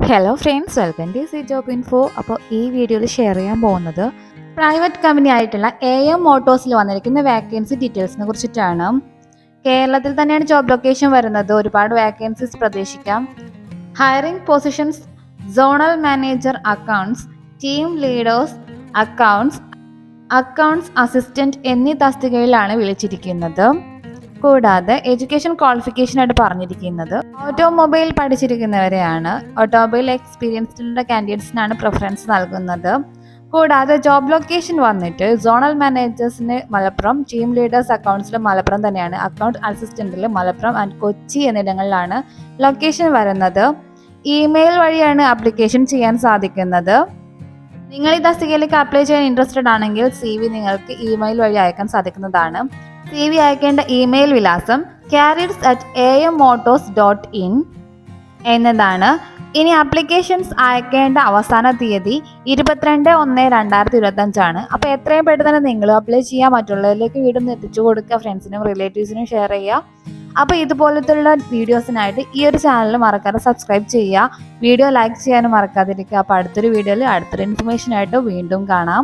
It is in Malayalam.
Hello friends, welcome to C job info. അപ്പോൾ ഈ വീഡിയോയിൽ ഷെയർ ചെയ്യാൻ പോകുന്നത് പ്രൈവറ്റ് കമ്പനി ആയിട്ടുള്ള AM മോട്ടോഴ്സിൽ വന്നിരിക്കുന്ന വാക്കൻസി ഡീറ്റെയിൽസിനെ കുറിച്ചിട്ടാണ്. കേരളത്തിൽ തന്നെയാണ് ജോബ് ലൊക്കേഷൻ വരുന്നത്. ഒരുപാട് വാക്കൻസീസ് പ്രതീക്ഷിക്കാം. Hiring positions zonal manager accounts, team leaders accounts assistant എന്നീ തസ്തികയിലാണ് വിളിച്ചിരിക്കുന്നത്. കൂടാതെ എഡ്യൂക്കേഷൻ ക്വാളിഫിക്കേഷൻ ആയിട്ട് പറഞ്ഞിരിക്കുന്നത് ഓട്ടോമൊബൈൽ പഠിച്ചിരിക്കുന്നവരെയാണ്. ഓട്ടോമൊബൈൽ എക്സ്പീരിയൻസ്ഡ് കാൻഡിഡേറ്റ്സിനാണ് പ്രിഫറൻസ് നൽകുന്നത്. കൂടാതെ ജോബ് ലൊക്കേഷൻ വന്നിട്ട് സോണൽ മാനേജേഴ്സിന് മലപ്പുറം, ടീം ലീഡേഴ്സ് അക്കൗണ്ട്സിൽ മലപ്പുറം തന്നെയാണ്, അക്കൗണ്ട് അസിസ്റ്റന്റിൽ മലപ്പുറം ആൻഡ് കൊച്ചി എന്നിടങ്ങളിലാണ് ലൊക്കേഷൻ വരുന്നത്. ഇമെയിൽ വഴിയാണ് ആപ്ലിക്കേഷൻ ചെയ്യാൻ സാധിക്കുന്നത്. നിങ്ങൾ ഈ തസ്തികയിലേക്ക് അപ്ലൈ ചെയ്യാൻ ഇൻട്രസ്റ്റഡ് ആണെങ്കിൽ CV നിങ്ങൾക്ക് ഇമെയിൽ വഴി അയക്കാൻ സാധിക്കുന്നതാണ്. CV അയക്കേണ്ട ഇമെയിൽ വിലാസം careers@ammotors.in എന്നതാണ്. ഇനി ആപ്ലിക്കേഷൻസ് അയക്കേണ്ട അവസാന തീയതി 22/1/2025 അപ്പോൾ എത്രയും പെട്ടെന്ന് നിങ്ങൾ അപ്ലൈ ചെയ്യുക, മറ്റുള്ളവരിലേക്ക് വീണ്ടും എത്തിച്ചു കൊടുക്കുക, ഫ്രണ്ട്സിനും റിലേറ്റീവ്സിനും ഷെയർ ചെയ്യുക. അപ്പോൾ ഇതുപോലത്തുള്ള വീഡിയോസിനായിട്ട് ഈ ഒരു ചാനൽ മറക്കാതെ സബ്സ്ക്രൈബ് ചെയ്യുക, വീഡിയോ ലൈക്ക് ചെയ്യാനും മറക്കാതിരിക്കുക. അപ്പോൾ അടുത്തൊരു വീഡിയോയിൽ അടുത്തൊരു ഇൻഫർമേഷനായിട്ട് വീണ്ടും കാണാം.